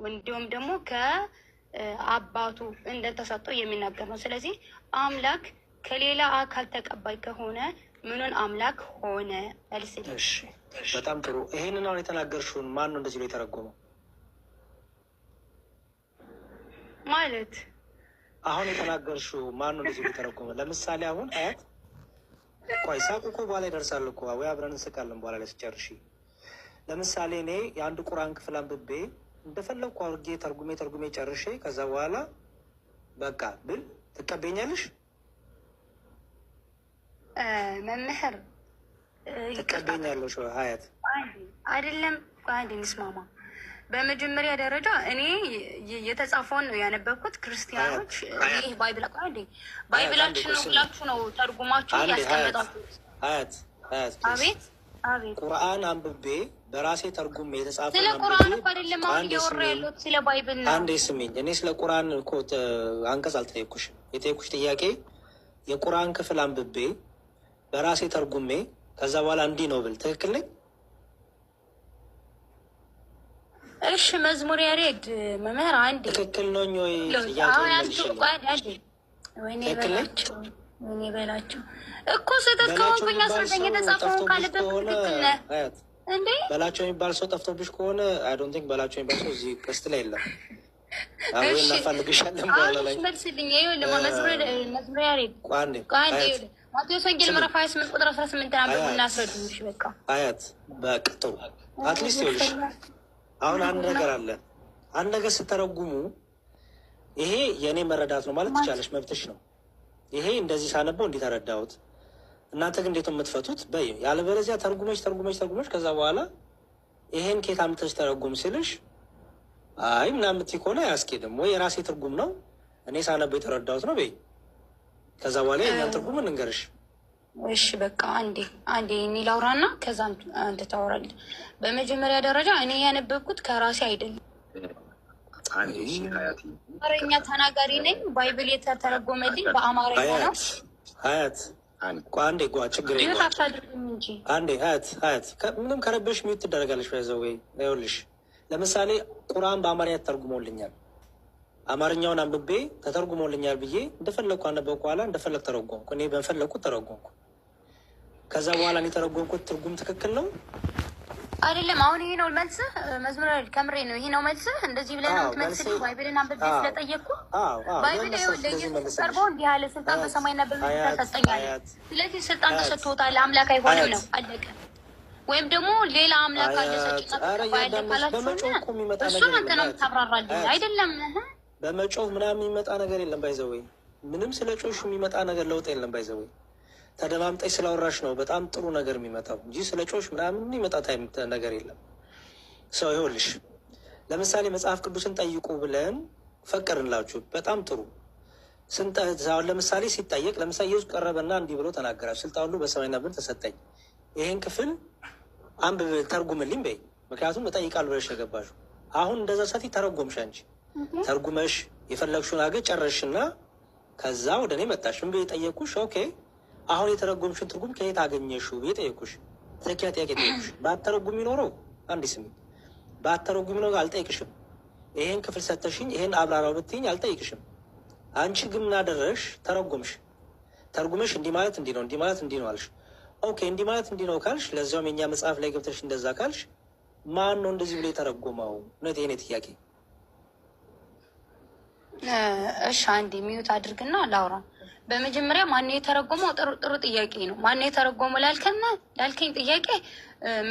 እንዲሁም ደግሞ ከአባቱ እንደተሰጠው የሚናገር ነው። ስለዚህ አምላክ ከሌላ አካል ተቀባይ ከሆነ ምኑን አምላክ ሆነ? መልስ። በጣም ጥሩ። ይሄንን አሁን የተናገርሽውን ማን ነው እንደዚህ ነው የተረጎመው? ማለት አሁን የተናገርሽው ማን ነው እንደዚህ ነው የተረጎመው? ለምሳሌ አሁን አያት ቆይ ሳቁ እኮ በኋላ ይደርሳል እኮ ወይ አብረን እንስቃለን በኋላ ላይ ስጨርሺ። ለምሳሌ እኔ የአንድ ቁርአን ክፍል አንብቤ እንደፈለግኩ አድርጌ ተርጉሜ ጨርሼ ከዛ በኋላ በቃ ብል ትቀበኛለሽ? መምህር ትቀበኛለሽ? ሀያት አይደለም አንድ እንስማማ። በመጀመሪያ ደረጃ እኔ የተጻፈውን ነው ያነበብኩት። ክርስቲያኖች ይህ ባይብላችን ነው ብላችሁ ነው ተርጉማችሁ ያስቀመጣችሁት። ሀያት አቤት አቤት፣ ቁርአን አንብቤ በራሴ ተርጉሜ የተጻፈ ስለ ቁርአን እኮ አይደለም አሁን እያወራ ያለሁት ስለ ባይብል ነው። አንዴ ስሚኝ፣ እኔ ስለ ቁርአን እኮ አንቀጽ አልጠየኩሽም። የጠየኩሽ ጥያቄ የቁርአን ክፍል አንብቤ በራሴ ተርጉሜ ከዛ በኋላ እንዲህ ነው ብል ትክክል ነኝ? እሺ መዝሙር ያሬድ መምህር አንዴ ትክክል ነኝ ወይ? ወይኔ በላቸው እኮ ስህተት ከሆንኩኝ አስረዳኝ። የተጻፈውን ካለበት ትክክል ነህ እንዴ? በላቸው የሚባል ሰው ጠፍቶብሽ ከሆነ አይ ዶንት ቲንክ በላቸው የሚባል ሰው እዚህ ቀስት ላይ የለም። አሁን እናፈልግሻለን በኋላ ላይ መልስልኝ። ይኸውልህ መዝሙር ያሬድ ማቴዎስ ወንጌል ምዕራፍ 28 ቁጥር 18 አንብቡ እና አስረዱኝ። በቃ አያት በቃ ጥሩ አትሊስት ይኸውልሽ አሁን አንድ ነገር አለ። አንድ ነገር ስተረጉሙ ይሄ የእኔ መረዳት ነው ማለት ትቻለሽ፣ መብትሽ ነው። ይሄ እንደዚህ ሳነበው እንዲህ ተረዳሁት፣ እናንተ ግን እንዴት የምትፈቱት በይ። ያለበለዚያ ተርጉመሽ ከዛ በኋላ ይሄን ኬት አምጥተሽ ተረጉም ስልሽ አይ ምናምን የምትይ ከሆነ አያስኬድም። ወይ የራሴ ትርጉም ነው እኔ ሳነበው የተረዳሁት ነው በይ። ከዛ በኋላ የኛን ትርጉም እንንገርሽ። እሺ በቃ አንዴ እኔ ላውራና ከዛ አንተ ታወራለህ። በመጀመሪያ ደረጃ እኔ ያነበብኩት ከራሴ አይደለም። አማርኛ ተናጋሪ ነኝ። ባይብል የተተረጎመልኝ በአማርኛ ነው። ሀያት አንዴ ችግር አንዴ ሀያት ምንም ከረበሽ ሚዩት ትደረጋለች። ይዘው ይኸውልሽ ለምሳሌ ቁርአን በአማርኛ ተተርጉሞልኛል። አማርኛውን አንብቤ ተተርጉሞልኛል ብዬ እንደፈለግኩ አነበብኩ፣ ኋላ እንደፈለግ ተረጎምኩ። እኔ በፈለግኩት ተረጎምኩ። ከዛ በኋላ እኔ የተረጎምኩት ትርጉም ትክክል ነው አይደለም? አሁን ይሄ ነው መልስህ? መዝሙር ከምሬ ነው ይሄ ነው መልስህ? እንደዚህ ብለህ ነው የምትመልስልኝ? ባይብልን አንብቤ ስለጠየቅኩ ባይብል ለኢየሱስ ቀርቦ እንዲህ ያለ ስልጣን በሰማይና በምድር ተሰጠኛል። ስለዚህ ስልጣን ተሰጥቶታል፣ አምላክ አይሆንም ነው አለቀ። ወይም ደግሞ ሌላ አምላክ አለ ሰጭና ባይል ካላችሁ እሱን አንተ ነው የምታብራራልኝ አይደለም? በመጮህ ምናምን የሚመጣ ነገር የለም። ባይዘወይ ምንም ስለ ጮሹ የሚመጣ ነገር ለውጥ የለም። ባይዘወይ ተደማምጠሽ ስላወራሽ ነው በጣም ጥሩ ነገር የሚመጣው እንጂ ስለ ጮሽ ምናምን የሚመጣ ነገር የለም። ሰው ይኸውልሽ ለምሳሌ መጽሐፍ ቅዱስን ጠይቁ ብለን ፈቀድንላችሁ። በጣም ጥሩ ለምሳሌ ሲጠየቅ ለምሳሌ ኢየሱስ ቀረበና እንዲህ ብሎ ተናገራችሁ፣ ስልጣን ሁሉ በሰማይና በምድር ተሰጠኝ፣ ይሄን ክፍል አንብብ ተርጉምልኝ በይ። ምክንያቱም እጠይቃለሁ ብለሽ የገባሽው አሁን እንደዛ ሰፊ ተረጎምሽ አንቺ ተርጉመሽ የፈለግሽውን አገር ጨረሽና ከዛ ወደ እኔ መጣሽ። ምን ብዬ ጠየቅኩሽ? ኦኬ አሁን የተረጎምሽን ትርጉም ከየት አገኘሽው ብዬ ጠየቅኩሽ። ትክክለኛ ጥያቄ ጠየቅኩሽ። ባትተረጉም ይኖረው አንድ ስሚ፣ ባትተረጉም ይኖረው አልጠይቅሽም። ይሄን ክፍል ሰተሽኝ ይሄን አብራራው ብትይኝ አልጠይቅሽም። አንቺ ግን ምን አደረግሽ? ተረጎምሽ። ተርጉመሽ እንዲህ ማለት እንዲህ ነው፣ እንዲህ ማለት እንዲህ ነው አልሽ። ኦኬ እንዲህ ማለት እንዲህ ነው ካልሽ፣ ለዚያውም የኛ መጽሐፍ ላይ ገብተሽ እንደዛ ካልሽ ማን ነው እንደዚህ ብሎ የተረጎመው? እውነት ይሄኔ ጥያቄ። እሺ አንዴ ሚዩት አድርግና ላውራ። በመጀመሪያ ማነው የተረጎመው? ጥሩ ጥያቄ ነው። ማነው የተረጎመው ላልከኝ ጥያቄ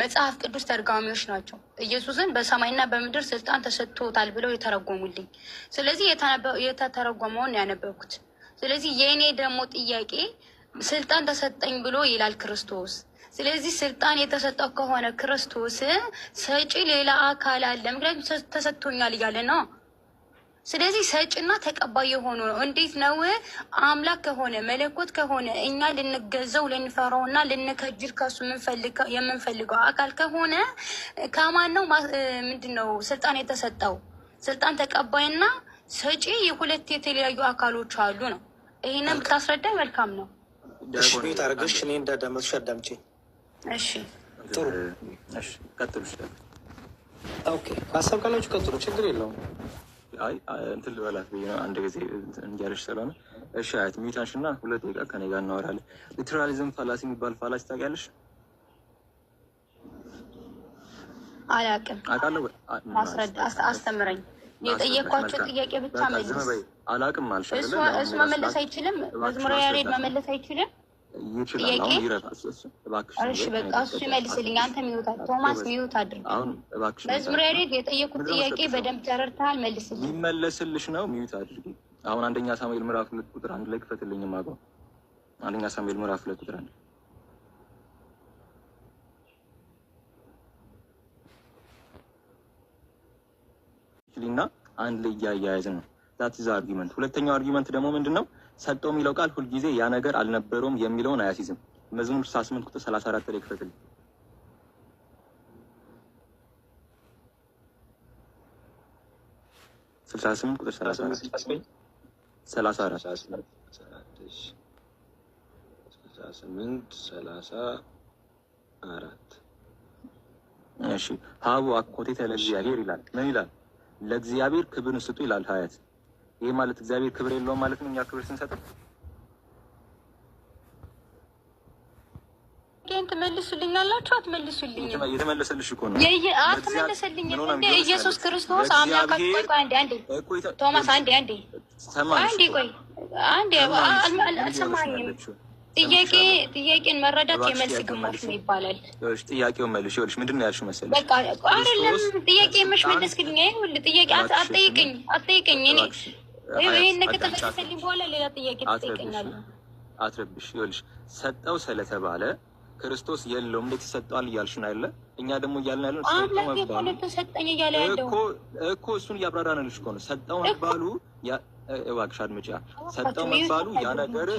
መጽሐፍ ቅዱስ ተርጓሚዎች ናቸው። ኢየሱስን በሰማይና በምድር ስልጣን ተሰጥቶታል ብለው የተረጎሙልኝ። ስለዚህ የተተረጎመውን ያነበብኩት። ስለዚህ የእኔ ደግሞ ጥያቄ ስልጣን ተሰጠኝ ብሎ ይላል ክርስቶስ። ስለዚህ ስልጣን የተሰጠው ከሆነ ክርስቶስ ሰጪ ሌላ አካል አለ። ምክንያቱም ተሰጥቶኛል እያለ ነው። ስለዚህ ሰጪና ተቀባይ የሆኑ ነው። እንዴት ነው አምላክ ከሆነ መለኮት ከሆነ እኛ ልንገዘው ልንፈራውና ልንከጅር ከሱ የምንፈልገው አካል ከሆነ ከማን ነው ምንድን ነው ስልጣን የተሰጠው? ስልጣን ተቀባይና ሰጪ የሁለት የተለያዩ አካሎች አሉ ነው። ይህንን ብታስረዳኝ መልካም ነው። እሺ ቤት አድርገሽ እኔ እንዳዳመጥሽ አዳምጪ። እሺ ጥሩ። ቀጥሉ። ኦኬ ሀሳብ ካላችሁ ቀጥሉ፣ ችግር የለውም። አይ እንትን ልበላት ብዬ ነው አንድ ጊዜ እንዲያለሽ ስለሆነ። እሺ አያት ሚውታንሽ እና 2 ደቂቃ ከኔ ጋር እናወራለን። ሊትራሊዝም ፋላሲ የሚባል ፋላሲ ታውቂያለሽ? አላውቅም። አውቃለሁ። አስተምረኝ። የጠየኳቸው ጥያቄ ብቻ መልስ። አላውቅም አልሽ አይደል? እሱ መመለስ አይችልም። መዝሙረ ያሬድ መመለስ አይችልም። ይችላል። አሁን ይረዳስ እሱ እባክሽ። እሺ በቃ እሱ ይመልስልኝ። አንተ ሚውት ቶማስ ሚውት አድርግ። አሁን እባክሽ መዝሙረ ያሬድ የጠየኩት ጥያቄ በደንብ ተረድተሃል? መልስልኝ። ይመለስልሽ ነው። ሚውት አድርጊ። አሁን አንደኛ ሳሙኤል ምዕራፍ 2 ቁጥር 1 ላይ ክፈትልኝ ማገው። አንደኛ ሳሙኤል ምዕራፍ 2 ቁጥር 1 ሊና አንድ ላይ እያያያዝን ነው። ዛት ኢዝ አርጊመንት። ሁለተኛው አርጊመንት ደግሞ ምንድነው? ሰጠው የሚለው ቃል ሁልጊዜ ያ ነገር አልነበረውም የሚለውን አያሲዝም። መዝሙር 68 ቁጥር 34 ላይ ክፈትልኝ። 68 ቁጥር 34 እሺ ሀቡ አኮቴተ ለእግዚአብሔር ይላል። ምን ይላል? ለእግዚአብሔር ክብርን ስጡ ይላል ሀያት። ይሄ ማለት እግዚአብሔር ክብር የለውም ማለት ነው? እኛ ክብር ስንሰጠው ትመልሱልኛላችሁ? አትመልሱልኝም? የተመለሰልሽ እኮ ነው። አትመለሰልኝም እንደ ኢየሱስ ክርስቶስ አምላካችሁ። ቆይ አንዴ ቶማስ አንዴ ቆይ አንዴ አልሰማኝም። ጥያቄን መረዳት የመልስ ግማሽ ነው ይባላል። እሺ ጥያቄውን መልሽ። ይኸውልሽ ምንድን ነው ያልሽው መሰለሽ? በቃ አይደለም ጥያቄ መሽ መለስክልኝ። ይኸውልህ ጥያቄ አትጠይቀኝ። እኔ ይሄን ነገር ከተመለሰልኝ በኋላ ሌላ ጥያቄ ትጠይቀኛለህ። አትረብሽ። ይኸውልሽ ሰጠው ስለተባለ ክርስቶስ የለውም እንዴት ይሰጠዋል እያልሽ ነው አይደለ? እኛ ደግሞ እያልን ያለው አምላክ የሆነ ተሰጠኝ እያለ ያለው እኮ እሱን እያብራራንልሽ እኮ ነው። ሰጠው መባሉ እባክሽ አድምጪ። ሰጠው መባሉ ያ ነገር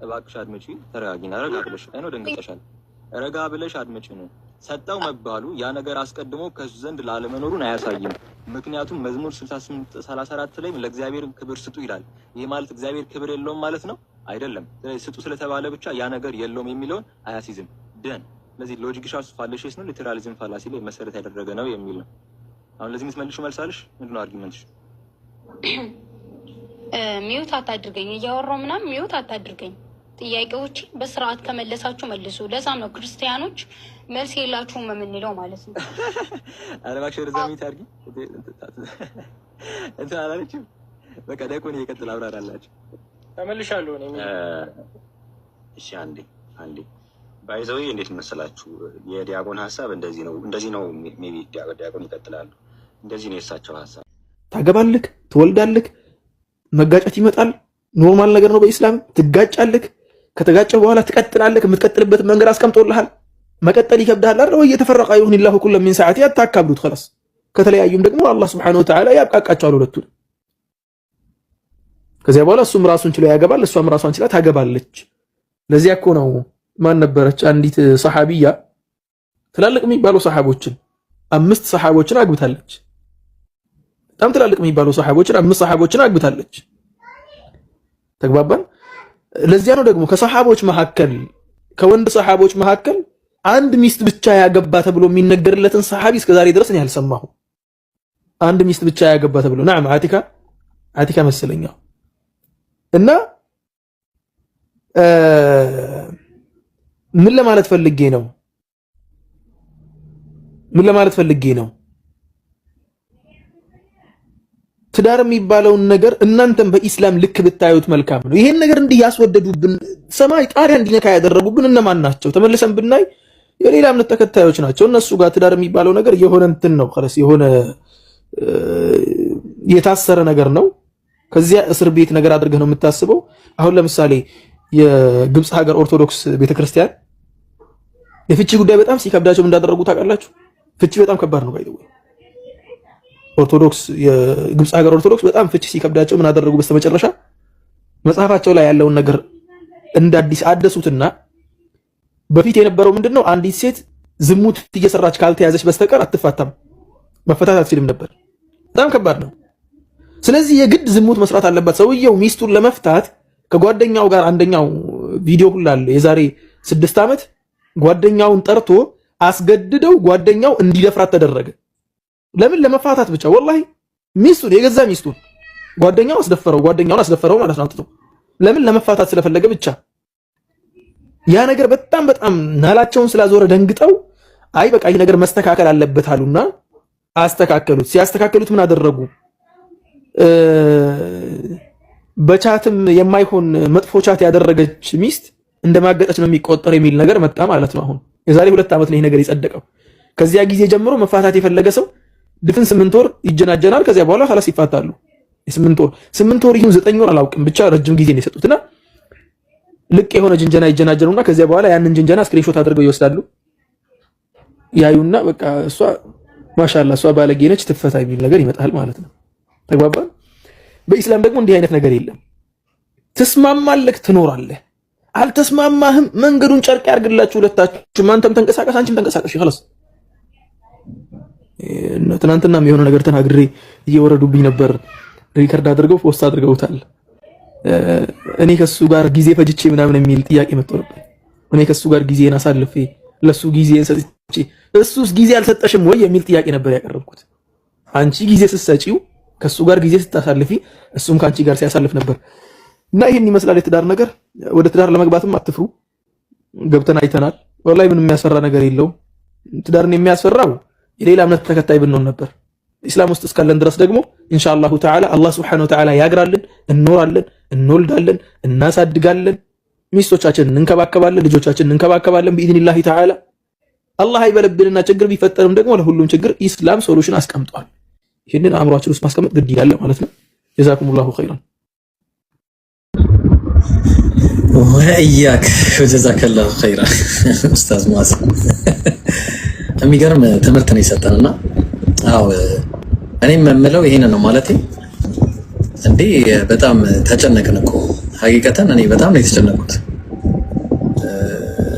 እባክሽ አድምጪ። ተረጋጊና ረጋ ብለሽ አይኖ ደንገጠሻል። ረጋ ብለሽ አድምጪ ነው። ሰጠው መባሉ ያ ነገር አስቀድሞ ከሱ ዘንድ ላለመኖሩን አያሳይም። ምክንያቱም መዝሙር 64 ላይ ለእግዚአብሔር ክብር ስጡ ይላል። ይሄ ማለት እግዚአብሔር ክብር የለውም ማለት ነው አይደለም። ስጡ ስለተባለ ብቻ ያ ነገር የለውም የሚለውን አያሲዝም። ደን ስለዚህ ሎጂካል ፋላሲስ ነው፣ ሊተራሊዝም ፋላሲ ላይ መሰረት ያደረገ ነው የሚል ነው። አሁን ለዚህ የምትመልሺው መልሳለሽ ምንድነው አርጊመንትሽ? ሚውት አታድርገኝ፣ እያወራሁ ምናምን ሚውት አታድርገኝ። ጥያቄዎች በስርዓት ከመለሳችሁ መልሱ። ለዛም ነው ክርስቲያኖች መልስ የላችሁም የምንለው ማለት ነው። ኧረ እባክሽ ወደዛ ሚውት አድርጊ። እንትን አላለችም። በቃ ደቆን እየቀጥል አብራራላችሁ። ተመልሻለሁ እኔ። እሺ አንዴ ባይዘው እንዴት መሰላችሁ? የዲያቆን ሀሳብ እንደዚህ ነው። ሜቢ ዲያቆን ይቀጥላሉ። እንደዚህ ነው የእሳቸው ሀሳብ። ታገባልክ፣ ትወልዳልክ፣ መጋጨት ይመጣል። ኖርማል ነገር ነው በኢስላም። ትጋጫልክ፣ ከተጋጨ በኋላ ትቀጥላለክ። የምትቀጥልበት መንገድ አስቀምጦልሃል። መቀጠል ይከብዳል አይደል ወይ? የተፈረቀ ይሁን ኢላሁ ኩለ ሚን ሰዓቲ ያታካብዱት خلاص። ከተለያዩም ደግሞ አላህ Subhanahu Wa Ta'ala ያብቃቃቸዋል ሁለቱን። ከዚያ በኋላ እሱም ራሱን ችሎ ያገባል፣ እሷም ራሷን ችላ ታገባለች። ለዚያ እኮ ነው ማን ነበረች አንዲት ሰሃቢያ ትላልቅ የሚባሉ ሰሃቦችን 5 ሰሃቦችን አግብታለች። በጣም ትላልቅ የሚባሉ ሰሃቦችን 5 ሰሃቦችን አግብታለች። ተግባባን። ለዚያ ነው ደግሞ ከሰሃቦች መካከል ከወንድ ሰሃቦች መካከል አንድ ሚስት ብቻ ያገባ ተብሎ የሚነገርለትን ሰሃቢ እስከዛሬ ድረስ እኔ አልሰማሁም። አንድ ሚስት ብቻ ያገባ ተብሎ ነዓም አቲካ መሰለኛው። እና ምን ለማለት ፈልጌ ነው ትዳር የሚባለውን ነገር እናንተም በኢስላም ልክ ብታዩት መልካም ነው። ይሄን ነገር እንዲህ ያስወደዱብን ሰማይ ጣሪያ እንዲነካ ያደረጉብን እነማን ናቸው? ተመልሰን ብናይ የሌላ እምነት ተከታዮች ናቸው። እነሱ ጋር ትዳር የሚባለው ነገር የሆነ እንትን ነው خلاص የሆነ የታሰረ ነገር ነው። ከዚያ እስር ቤት ነገር አድርገህ ነው የምታስበው። አሁን ለምሳሌ የግብጽ ሀገር ኦርቶዶክስ ቤተክርስቲያን የፍቺ ጉዳይ በጣም ሲከብዳቸው እንዳደረጉ ታውቃላችሁ። ፍቺ በጣም ከባድ ነው ባይደው ኦርቶዶክስ የግብጽ ሀገር ኦርቶዶክስ በጣም ፍቺ ሲከብዳቸው ምን አደረጉ? በስተመጨረሻ መጽሐፋቸው ላይ ያለውን ነገር እንደ አዲስ አደሱትና በፊት የነበረው ምንድነው? አንዲት ሴት ዝሙት እየሰራች ካልተያዘች በስተቀር አትፋታም፣ መፈታት አትችልም ነበር። በጣም ከባድ ነው። ስለዚህ የግድ ዝሙት መስራት አለባት። ሰውየው ሚስቱን ለመፍታት ከጓደኛው ጋር አንደኛው ቪዲዮ ሁሉ አለ። የዛሬ 6 ዓመት ጓደኛውን ጠርቶ አስገድደው ጓደኛው እንዲደፍራት ተደረገ። ለምን ለመፋታት ብቻ ወላሂ ሚስቱን የገዛ ሚስቱን ጓደኛውን አስደፈረው ማለት ነው። አንጥቶ ለምን ለመፋታት ስለፈለገ ብቻ ያ ነገር በጣም ናላቸውን ስላዞረ ደንግጠው አይ በቃ ይሄ ነገር መስተካከል አለበት አሉና አስተካከሉት። ሲያስተካከሉት ምን አደረጉ? በቻትም የማይሆን መጥፎ ቻት ያደረገች ሚስት እንደማገጠች ነው የሚቆጠር የሚል ነገር መጣ ማለት ነው። አሁን የዛሬ 2 ዓመት ነው ይሄ ነገር የጸደቀው። ከዚያ ጊዜ ጀምሮ መፋታት የፈለገ ሰው ድፍን 8 ወር ይጀናጀናል። ከዚያ በኋላ ኸላስ ይፋታሉ። 8 ወር ይሁን 9 ወር አላውቅም፣ ብቻ ረጅም ጊዜ ነው የሰጡትና ልቅ የሆነ ጅንጀና ይጀናጀኑና ከዚያ በኋላ ያንን ጅንጀና ስክሪንሾት አድርገው ይወስዳሉ። ያዩና በቃ እሷ ማሻአላ እሷ ባለጌ ነች ትፈታ የሚል ነገር ይመጣል ማለት ነው። ተግባባን? በኢስላም ደግሞ እንዲህ አይነት ነገር የለም። ትስማማለህ፣ ትኖራለህ። አልተስማማህም፣ መንገዱን ጨርቅ ያርግላችሁ ሁለታችሁም። አንተም ተንቀሳቀስ፣ አንቺም ተንቀሳቀሽ። خلاص ትናንትናም የሆነ ነገር ተናግሬ እየወረዱብኝ ነበር። ሪከርድ አድርገው ፖስት አድርገውታል። እኔ ከሱ ጋር ጊዜ ፈጅቼ ምናምን የሚል ጥያቄ መጥቶ ነበር። እኔ ከሱ ጋር ጊዜን አሳልፌ ለሱ ጊዜን ሰጥቼ እሱስ ጊዜ አልሰጠሽም ወይ የሚል ጥያቄ ነበር ያቀረብኩት። አንቺ ጊዜ ስትሰጪው ከሱ ጋር ጊዜ ስታሳልፊ እሱም ካንቺ ጋር ሲያሳልፍ ነበር። እና ይሄን ይመስላል የትዳር ነገር። ወደ ትዳር ለመግባትም አትፍሩ። ገብተን አይተናል። ወላሂ ምንም የሚያስፈራ ነገር የለውም። ትዳርን የሚያስፈራው የሌላ እምነት ተከታይ ብንሆን ነበር። ኢስላም ውስጥ እስካለን ድረስ ደግሞ ኢንሻአላሁ ተዓላ አላህ ሱብሓነሁ ወተዓላ ያግራልን፣ እንኖራለን፣ እንወልዳለን፣ እናሳድጋለን፣ ሚስቶቻችንን እንከባከባለን፣ ልጆቻችንን እንከባከባለን ቢኢዝኒላሂ ተዓላ። አላህ አይበለብንና ችግር ቢፈጠርም ደግሞ ለሁሉም ችግር ኢስላም ሶሉሽን አስቀምጧል። ይህንን አእምሯችን ውስጥ ማስቀመጥ ግድ ይላል ማለት ነው። ጀዛኩሙላሁ ኸይራን ወኢያክ ወጀዛከላሁ ኸይራን ኡስታዝ ሙአዝ የሚገርም ትምህርት ነው የሰጠንና አው እኔም የምለው ይሄን ነው ማለቴ እንዴ በጣም ተጨነቅን እኮ ሀቂቀተን እኔ በጣም ነው የተጨነቁት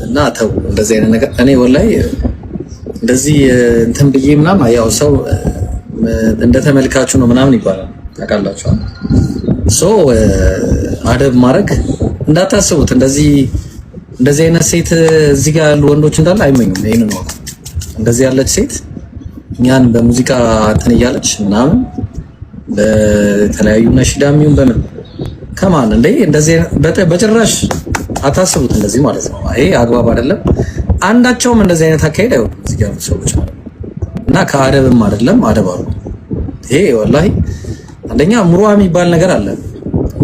እና ተው እንደዚህ አይነት ነገር እኔ ወላሂ እንደዚህ እንትን ብዬ ምናምን ያው ሰው እንደተመልካቹ ነው ምናምን ይባላል ታውቃላችሁ ሶ አደብ ማድረግ እንዳታስቡት እንደዚህ አይነት ሴት እዚህ ጋር ያሉ ወንዶች እንዳለ አይመኙም ይሄንን ነው እንደዚህ ያለች ሴት እኛን በሙዚቃ እንትን እያለች ምናምን በተለያዩ ነሽዳም ይሁን በምን ከማን እንደዚህ በጭራሽ አታስቡት እንደዚህ ማለት ነው ይሄ አግባብ አይደለም አንዳቸውም እንደዚህ አይነት አካሄድ አይወዱም እዚህ ጋር ሰዎች ማለት እና ከአደብም አይደለም አደብ አሉ ይሄ ወላሂ አንደኛ ሙሩአ የሚባል ነገር አለ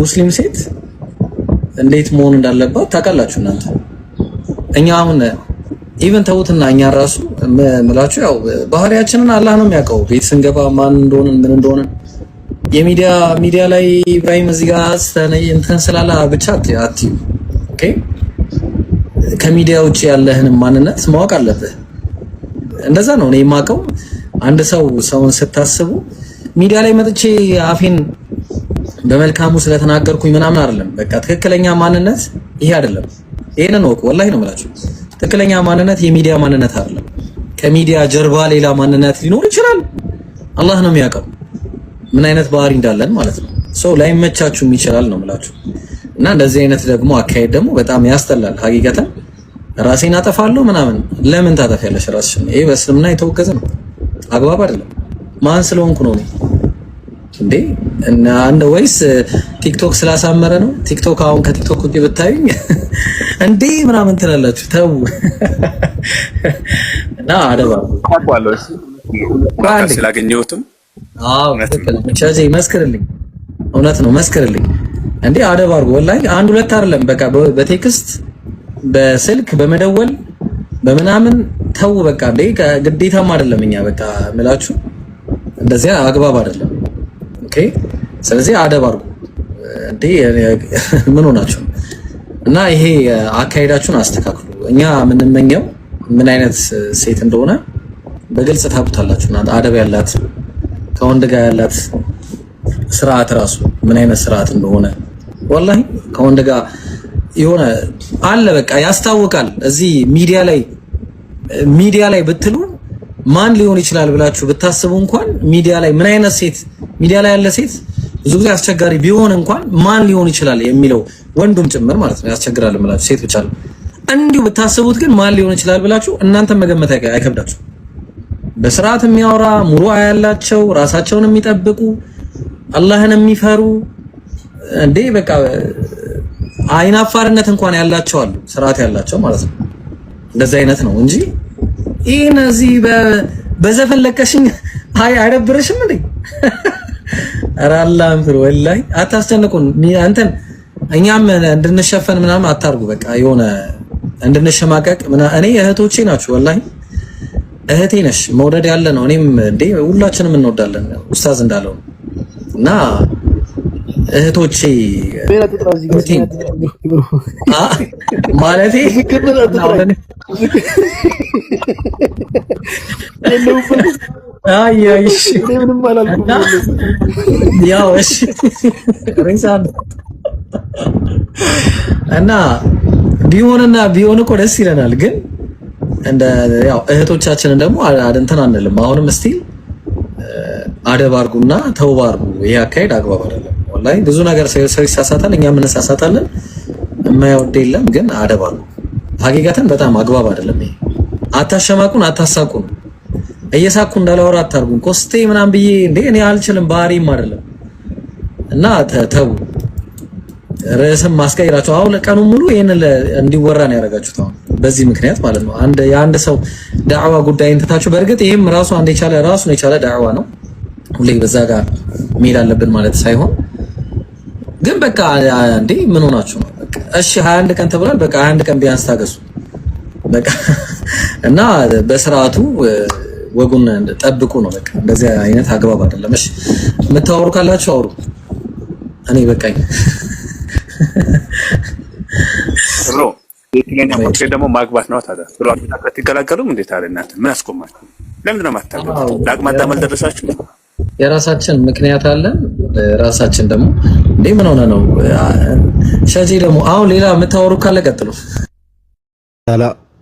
ሙስሊም ሴት እንዴት መሆን እንዳለባት ታውቃላችሁ እናንተ እኛ አሁን ኢቨን ተውትና እኛ ራሱ ምላችሁ ያው ባህሪያችንን አላህ ነው የሚያውቀው ቤት ስንገባ ማን እንደሆነ ምን እንደሆነ ሚዲያ ላይ ኢብራሂም እዚህ ጋር እንትን ስላላ ብቻ አትዩ ኦኬ ከሚዲያ ውጪ ያለህን ማንነት ማወቅ አለብህ እንደዛ ነው እኔ የማውቀው አንድ ሰውን ስታስቡ ሚዲያ ላይ መጥቼ አፌን በመልካሙ ስለተናገርኩኝ ምናምን አይደለም በቃ ትክክለኛ ማንነት ይሄ አይደለም ይሄን ነው ወላሂ ነው የምላችሁ ትክክለኛ ማንነት የሚዲያ ማንነት አይደለም ከሚዲያ ጀርባ ሌላ ማንነት ሊኖር ይችላል አላህ ነው የሚያውቀው ምን አይነት ባህሪ እንዳለን ማለት ነው ሰው ላይመቻችሁ ይችላል ነው የምላችሁ እና እንደዚህ አይነት ደግሞ አካሄድ ደግሞ በጣም ያስጠላል ሀቂቀተን ራሴን አጠፋለሁ ምናምን ለምን ታጠፊያለሽ ራስሽን ይሄ በእስልምና የተወገዘ ነው አግባብ አይደለም ማን ስለሆንኩ ነው እንዴ እና አንደ ወይስ ቲክቶክ ስላሳመረ ነው ቲክቶክ አሁን ከቲክቶክ ውጪ ብታዩኝ እንዴ ምናምን ትላላችሁ ተው እና አደባ አቋለው ስላገኘሁትም ቻዜ መስክርልኝ እውነት ነው መስክርልኝ እንዴ አደባ አድርጎ ወላሂ አንድ ሁለት አይደለም በቃ በቴክስት በስልክ በመደወል በምናምን ተው በቃ እንዴ ግዴታም አይደለም እኛ በቃ ምላችሁ እንደዚያ አግባብ አይደለም ኦኬ ስለዚህ አደብ አድርጉ እንዴ ምን ሆናችሁ እና ይሄ አካሄዳችሁን አስተካክሉ እኛ የምንመኘው ምን አይነት ሴት እንደሆነ በግልጽ ታውቁታላችሁና አደብ ያላት ከወንድ ጋር ያላት ስርዓት ራሱ ምን አይነት ስርዓት እንደሆነ ወላሂ ከወንድ ጋር የሆነ አለ በቃ ያስታውቃል እዚህ ሚዲያ ላይ ብትሉ ማን ሊሆን ይችላል ብላችሁ ብታስቡ እንኳን ሚዲያ ላይ ምን አይነት ሴት ሚዲያ ላይ ያለ ሴት ብዙ ጊዜ አስቸጋሪ ቢሆን እንኳን ማን ሊሆን ይችላል የሚለው ወንዱም ጭምር ማለት ነው ያስቸግራል ማለት ሴት ብቻ ነው እንዲሁ ብታስቡት ግን ማን ሊሆን ይችላል ብላችሁ እናንተ መገመት አይከብዳችሁ በስርዓት የሚያወራ ሙሩዓ ያላቸው ራሳቸውን የሚጠብቁ አላህን የሚፈሩ እንዴ በቃ አይናፋርነት እንኳን ያላቸው አሉ፣ ስርዓት ያላቸው ማለት ነው። እንደዚህ አይነት ነው እንጂ እነዚህ በዘፈን ለቀሽኝ አይደብርሽም እንዴ? ኧረ አላህን ፍሩ፣ ወላሂ አታስጨንቁን። አንተን እኛም እንድንሸፈን ምናምን አታርጉ። በቃ የሆነ እንድንሸማቀቅ እኔ እህቶቼ ናችሁ፣ ወላሂ እህቴ ነሽ፣ መውደድ ያለ ነው። እኔም እንዴ ሁላችንም እንወዳለን ኡስታዝ እንዳለው እና እህቶቼ ማለቴ እና ቢሆን እኮ ደስ ይለናል፣ ግን እንደ ያው እህቶቻችንን ደግሞ እንትን አንልም። አሁንም እስቲ አደብ አድርጉና ተውባ አድርጉ። ይሄ አካሄድ አግባብ አይደለም። ወላሂ ብዙ ነገር ሰው ይሳሳታል፣ እኛም እንሳሳታለን። የማይወድ የለም፣ ግን አደብ አድርጉ። ሀቂቀተን በጣም አግባብ አይደለም ይሄ። አታሸማቁን፣ አታሳቁን። እየሳኩ እንዳላወራ አታርጉን። ኮስቴ ምናምን ብዬ እንዴ እኔ አልችልም፣ ባህሪም አይደለም። እና ተው ርዕስም ማስቀይራችሁ አሁን ቀኑን ሙሉ ይሄን እንዲወራ ነው ያደረጋችሁት። አሁን በዚህ ምክንያት ማለት ነው የአንድ ሰው ዳዕዋ ጉዳይ እንትታችሁ። በእርግጥ ይሄም ራሱ ራሱን የቻለ ዳዕዋ ነው። ሁሌ በዛ ጋር መሄድ አለብን ማለት ሳይሆን ግን በቃ እንዴ ምን ሆናችሁ ነው? በቃ እሺ 21 ቀን ተብሏል። በቃ 21 ቀን ቢያንስ ታገሱ በቃ እና በስርዓቱ ወጉን ጠብቁ ነው በቃ። እንደዚህ አይነት አግባብ አይደለም። እሺ የምታወሩ ካላችሁ አውሩ። እኔ በቃኝ። ብሮ የትኛኛ ሞት ደግሞ ማግባት ነው ታዲያ። ብሮ አትገላገሉም እንዴት አለ እናንተ ምን አስቆማችሁ? ለምንድን ነው የማታገቡት? ለአቅመ አዳም አልደረሳችሁ? የራሳችን ምክንያት አለን። ራሳችን ደግሞ እንዴ ምን ሆነ ነው ሸጂ ደግሞ አሁን ሌላ የምታወሩ ካለ ቀጥሉ።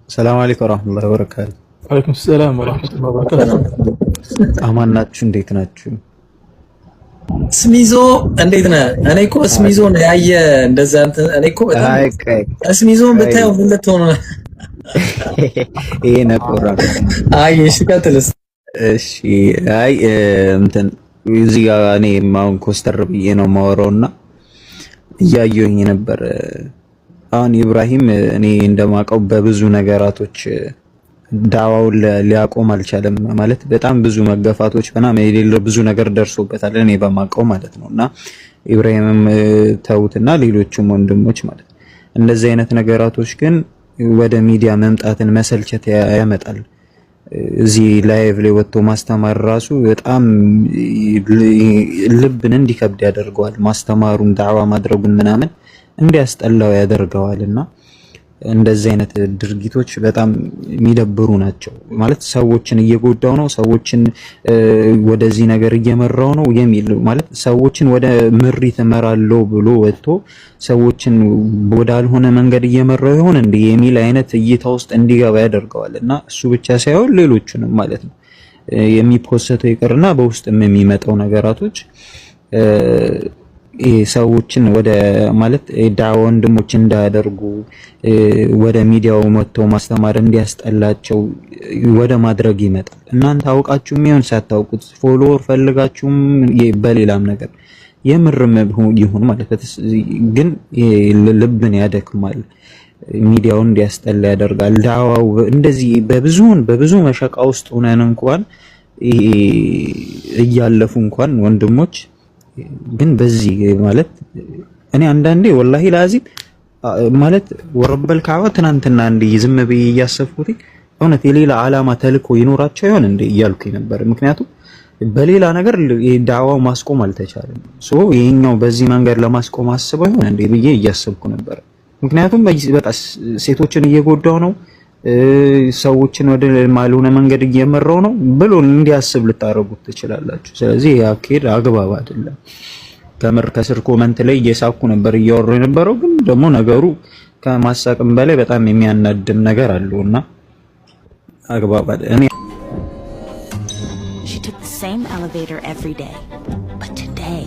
ሰላም አለይኩም ወራህመቱላሂ ወበረካቱ። ወአለይኩም ሰላም ወራህመቱላሂ ወበረካቱ። አማን ናችሁ? እንዴት ናችሁ? ስሚዞ እንዴት ነህ? እኔ እኮ ስሚዞ ነው ያየ እንደዛ እንትን እኔ እኮ በጣም ስሚዞን ብታየው ምን ልትሆን ነው? ይሄ ነቆራ። አይ እሺ ቀጥልስ። እሺ አይ እንትን እዚህ ጋር እኔ አሁን ኮስተር ብዬ ነው የማወራውና እያየሁኝ ነበር። አሁን ኢብራሂም እኔ እንደማውቀው በብዙ ነገራቶች ዳዋውን ሊያቆም አልቻለም። ማለት በጣም ብዙ መገፋቶች ምናምን የሌለ ብዙ ነገር ደርሶበታል እኔ በማውቀው ማለት ነውና ኢብራሂምም ተውትና ሌሎችም ወንድሞች ማለት እንደዚህ አይነት ነገራቶች ግን ወደ ሚዲያ መምጣትን መሰልቸት ያመጣል። እዚህ ላይቭ ላይ ወጥቶ ማስተማር ራሱ በጣም ልብን እንዲከብድ ያደርገዋል። ማስተማሩን ዳዕዋ ማድረጉን ምናምን እንዲያስጠላው ያደርገዋልና እንደዚህ አይነት ድርጊቶች በጣም የሚደብሩ ናቸው። ማለት ሰዎችን እየጎዳው ነው፣ ሰዎችን ወደዚህ ነገር እየመራው ነው የሚል ማለት ሰዎችን ወደ ምሪት እመራለሁ ብሎ ወጥቶ ሰዎችን ወዳልሆነ መንገድ እየመራው ይሆን እንዴ የሚል አይነት እይታ ውስጥ እንዲገባ ያደርገዋል። እና እሱ ብቻ ሳይሆን ሌሎቹንም ማለት ነው የሚፖሰተው ይቅርና በውስጥም የሚመጣው ነገራቶች ሰዎችን ወደ ማለት ዳዕዋ ወንድሞች እንዳያደርጉ ወደ ሚዲያው መጥተው ማስተማር እንዲያስጠላቸው ወደ ማድረግ ይመጣል። እናንተ አውቃችሁም ይሁን ሳታውቁት ፎሎወር ፈልጋችሁም በሌላም ነገር የምርም ይሁን ማለት ግን ልብን ያደክማል፣ ሚዲያውን እንዲያስጠላ ያደርጋል። ዳዕዋው እንደዚህ በብዙ መሸቃ ውስጥ ሆነን እንኳን እያለፉ እንኳን ወንድሞች ግን በዚህ ማለት እኔ አንዳንዴ ወላሂ ላዚም ማለት ወረበል ካዕባ ትናንትና እንደ ዝም ብዬ እያሰብኩት እውነት የሌላ ዓላማ ተልኮ ይኖራቸው ይሆን እንደ እያልኩኝ ነበር። ምክንያቱም በሌላ ነገር ዳዕዋው ማስቆም አልተቻለም። ይሄኛው በዚህ መንገድ ለማስቆም አስበው ይሆን እንደ ብዬ እያሰብኩ ነበር። ምክንያቱም በቃ ሴቶችን እየጎዳው ነው፣ ሰዎችን ወደ ማልሆነ መንገድ እየመራው ነው ብሎ እንዲያስብ ልታረጉት ትችላላችሁ። ስለዚህ ያካሄድ አግባብ አይደለም። ከምር ከስር ኮመንት ላይ እየሳኩ ነበር እያወራሁ የነበረው፣ ግን ደግሞ ነገሩ ከማሳቅም በላይ በጣም የሚያናድም ነገር አለውና አግባብ አይደለም። She took the same elevator every day, but today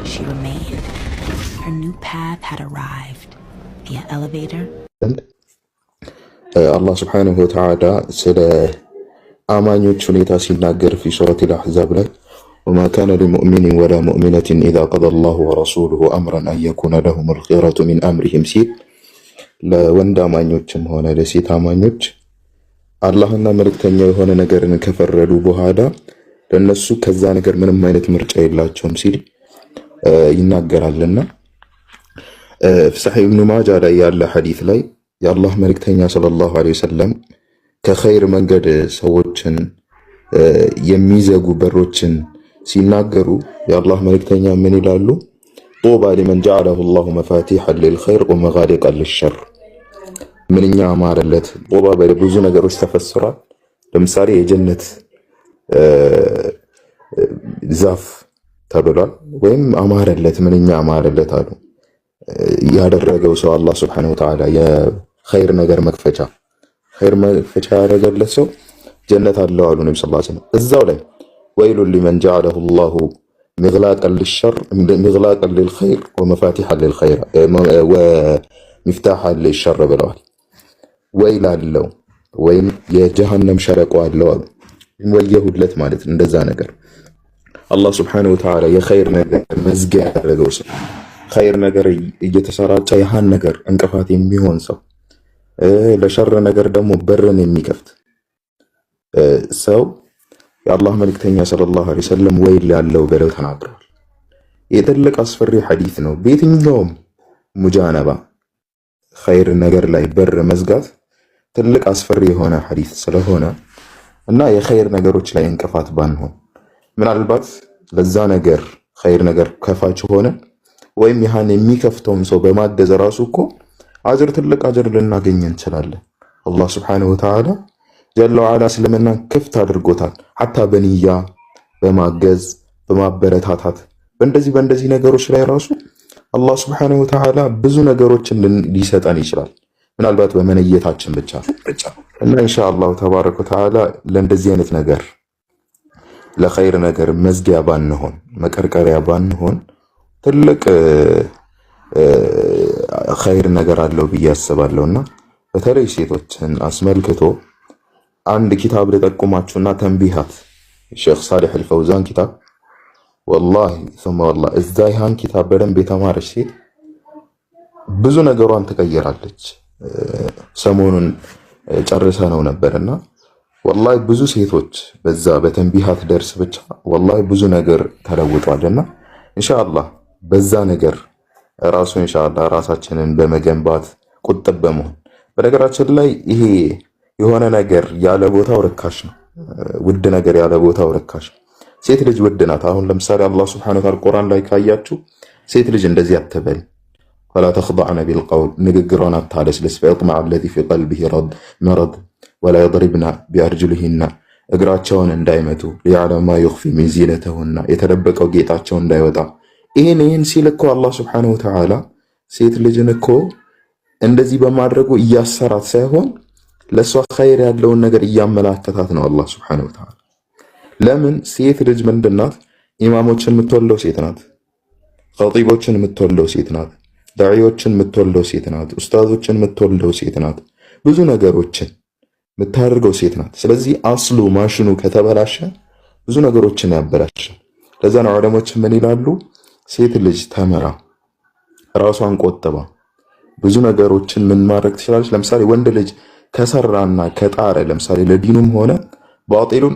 she remained. Her new path had arrived via elevator. አላህ ስብሓነሁ ወተዓላ ስለ አማኞች ሁኔታ ሲናገር ፊ ሱረቲል አሕዛብ ላይ ወማ ካነ ሊሙእሚኒን ወላ ሙእሚነትን ኢዛ ቀደ አላሁ ወረሱሉሁ አምረን አን የኩነ ለሁሙል ኺየረቱ ሚን አምሪሂም ሲል ለወንድ አማኞችም ሆነ ለሴት አማኞች አላህና መልእክተኛው የሆነ ነገርን ከፈረዱ በኋላ ለነሱ ከዛ ነገር ምንም አይነት ምርጫ የላቸውም ሲል ይናገራልና ፍስሐ ኢብኑ ማጃ ላይ ያለ ሐዲስ ላይ የአላህ መልእክተኛ ሰለላሁ ዐለይሂ ወሰለም ከኸይር መንገድ ሰዎችን የሚዘጉ በሮችን ሲናገሩ የአላህ መልእክተኛ ምን ይላሉ? ጡባ ሊመን ጀዐለሁ አላሁ መፋቲሐን ሊልኸይር ወመጋሊቀን ሊሸር። ምንኛ አማረለት። ጡባ በብዙ ነገሮች ተፈስሯል። ለምሳሌ የጀነት ዛፍ ተብሏል። ወይም አማረለት፣ ምንኛ አማረለት አሉ ያደረገው ሰው አላህ ሱብሓነሁ ወተዓላ የኸይር ነገር መክፈቻ ያደረገለት ሰው ጀነት አለው አሉ ነብዩ ሰለላሁ ዐለይሂ ወሰለም። እዛው ላይ ወይሉን ሊመን ጀዐለሁ አላሁ ሚግላቀን ሊልኸይር ወመፋቲሐን ሊልኸይር ወሚፍታሐን ሊሸር ብለዋል። ወይል አለው ወይም የጀሃነም ሸለቆ አለው አሉ። ወየሁለት ማለት እንደዛ ነገር አላህ ሱብሓነሁ ወተዓላ የኸይር ነገር መዝጊያ ያደረገው ሰው ኸይር ነገር እየተሰራጨ ያሃን ነገር እንቅፋት የሚሆን ሰው ለሸር ነገር ደግሞ በርን የሚከፍት ሰው የአላህ መልእክተኛ ሰለላሁ ዐለይሂ ወሰለም ወይል ያለው ብለው ተናግረዋል። የትልቅ አስፈሪ ሐዲስ ነው። በየትኛውም ሙጃነባ ኸይር ነገር ላይ በር መዝጋት ትልቅ አስፈሪ የሆነ ሐዲስ ስለሆነ እና የኸይር ነገሮች ላይ እንቅፋት ባንሆን ምናልባት ለዛ ነገር ኸይር ነገር ከፋች ሆነ ወይም ያሃን የሚከፍተውን ሰው በማገዝ ራሱ እኮ አጅር ትልቅ አጅር ልናገኝ እንችላለን። አላህ ሱብሓነሁ ወተዓላ ጀለ ወዐላ እስልምናን ክፍት አድርጎታል። ሐታ በንያ በማገዝ በማበረታታት በእንደዚህ ነገሮች ላይ ራሱ አላህ ሱብሓነሁ ወተዓላ ብዙ ነገሮችን ሊሰጠን ይችላል። ምናልባት በመነየታችን ብቻ እና ኢንሻአላህ ተባረከ ወተዓላ ለእንደዚህ አይነት ነገር ለኸይር ነገር መዝጊያ ባንሆን መቀርቀሪያ ባንሆን ትልቅ ኸይር ነገር አለው ብዬ አስባለሁና በተለይ ሴቶችን አስመልክቶ አንድ ኪታብ ልጠቁማችሁና ተንቢሃት ሼኽ ሳሊህ አልፈውዛን ኪታብ ወላሂ ثم والله እዛ ይሃን ኪታብ በደንብ የተማረች ሴት ብዙ ነገሯን ትቀይራለች። ሰሞኑን ጨርሰ ነው ነበርና ወላሂ ብዙ ሴቶች በዛ በተንቢሃት ደርስ ብቻ ወላሂ ብዙ ነገር ተለውጧልና ኢንሻአላህ በዛ ነገር ራሱ ኢንሻአላህ ራሳችንን በመገንባት ቁጥብ በመሆን በነገራችን ላይ ይሄ የሆነ ነገር ያለ ቦታው ርካሽ ነው። ውድ ነገር ያለ ቦታው ርካሽ ነው። ሴት ልጅ ውድ ናት። አሁን ለምሳሌ አላህ ሱብሓነሁ ወተዓላ ቁርአን ላይ ካያችሁ ሴት ልጅ እንደዚህ አትበል ወላ ተኽضዕነ ቢልቀውል ንግግሯን አታለስልስ ፈየጥመዐ አለዚ ፊ ቀልቢሂ መረድ ወላ የድሪብነ ቢአርጁሊሂነ እግራቸውን እንዳይመቱ ሊየዕለመ ማ ዩኽፊ ሚን ዚነቲሂነ የተደበቀው ጌጣቸው እንዳይወጣ ይህን ሲል እኮ አላህ ሱብሓነሁ ወተዓላ ሴት ልጅን እኮ እንደዚህ በማድረጉ እያሰራት ሳይሆን ለሷ ኸይር ያለውን ነገር እያመላከታት ነው አላህ ሱብሓነሁ ወተዓላ። ለምን ሴት ልጅ ምንድናት? ኢማሞችን የምትወልደው ሴት ናት። ኸጢቦችን የምትወልደው ሴት ናት። ዳዒዎችን የምትወልደው ሴት ናት። ኡስታዞችን የምትወልደው ሴት ናት። ብዙ ነገሮችን የምታደርገው ሴት ናት። ስለዚህ አስሉ ማሽኑ ከተበላሸ ብዙ ነገሮችን ያበላሻል። ለዛ ነው ዑለሞች ምን ይላሉ? ሴት ልጅ ተምራ ራሷን ቆጥባ ብዙ ነገሮችን ምን ማድረግ ትችላለች። ለምሳሌ ወንድ ልጅ ከሰራና ከጣረ ለምሳሌ ለዲኑም ሆነ ባጢሉን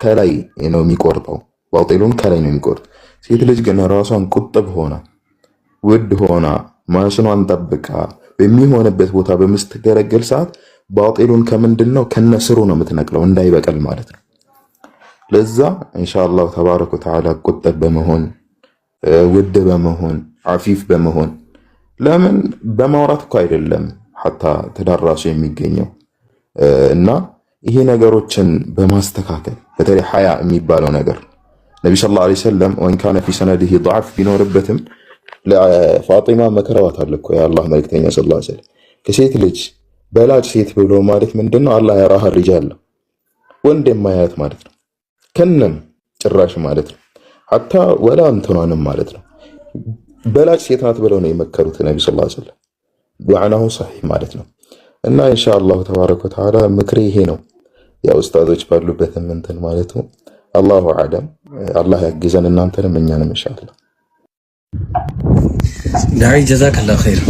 ከላይ ነው የሚቆርጠው፣ ባጢሉን ከላይ ነው የሚቆርጠው። ሴት ልጅ ግን ራሷን ቁጥብ ሆና ውድ ሆና ማሽኗን ጠብቃ በሚሆንበት ቦታ በምስትገለገል ሰዓት ባጢሉን ከምንድነው ከነስሩ ነው የምትነቅለው እንዳይበቀል ማለት ነው። ለዛ ኢንሻአላህ ተባረከ ወተዓላ ቁጥብ በመሆን ውድ በመሆን አፊፍ በመሆን ለምን በማውራት እኮ አይደለም ሐታ ትዳር ራሱ የሚገኘው እና ይሄ ነገሮችን በማስተካከል በተለይ ሐያ የሚባለው ነገር ነብዩ ሰለላሁ ዐለይሂ ወሰለም ወን ካነ ፊ ሰነዲሂ ضعፍ ቢኖርበትም ለፋጢማ መከረዋታል እኮ የአላህ መልእክተኛ ሰለላሁ ዐለይሂ ወሰለም ከሴት ልጅ በላጭ ሴት ብሎ ማለት ምንድነው? አላህ ያራህ ሪጃል ወንድ የማያት ማለት ነው። ከነም ጭራሽ ማለት ነው። ሐታ ወላ እንትናንም ማለት ነው። በላጭ ሴት ናት ብለው ነው የመከሩት ነብዩ ሰለላሁ ዐለይሂ ወሰለም ዱዓናሁ ሰሒህ ማለት ነው። እና ኢንሻአላህ ተባረከ ወተዓላ ምክሬ ይሄ ነው። ያው ኡስታዞች ባሉበትም እንትን ማለቱ አላሁ አዕለም። አላህ ያግዘን እናንተንም እኛንም ኢንሻአላህ። ዳዒ ጀዛከላሁ ኸይር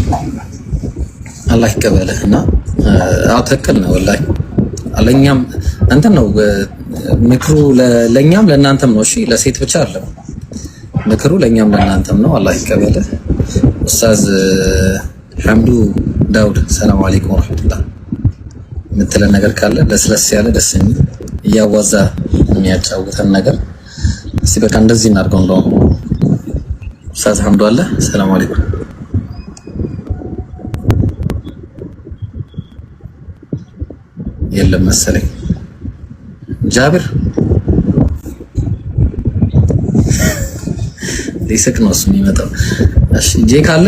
አላህ ይቀበልህና ትክክል ነው ወላሂ። ለኛም እንትን ነው ምክሩ ለኛም ለእናንተም ነው። እሺ ለሴት ብቻ አይደለም ምክሩ፣ ለኛም ለእናንተም ነው። አላህ ይቀበልህ። ኡስታዝ ሐምዱ ዳውድ ሰላም አለይኩም ወራህመቱላህ የምትለን ነገር ካለ ለስለስ ያለ ደስ የሚል እያዋዛ የሚያጫውተን ነገር እስቲ በቃ እንደዚህ እናድርገው። እንደው ኡስታዝ ሐምዱ አለ። ሰላም አለይኩም። የለም መሰለኝ ጃብር ሊስቅ ነው እሱ የሚመጣው። እሺ ጄክ አለ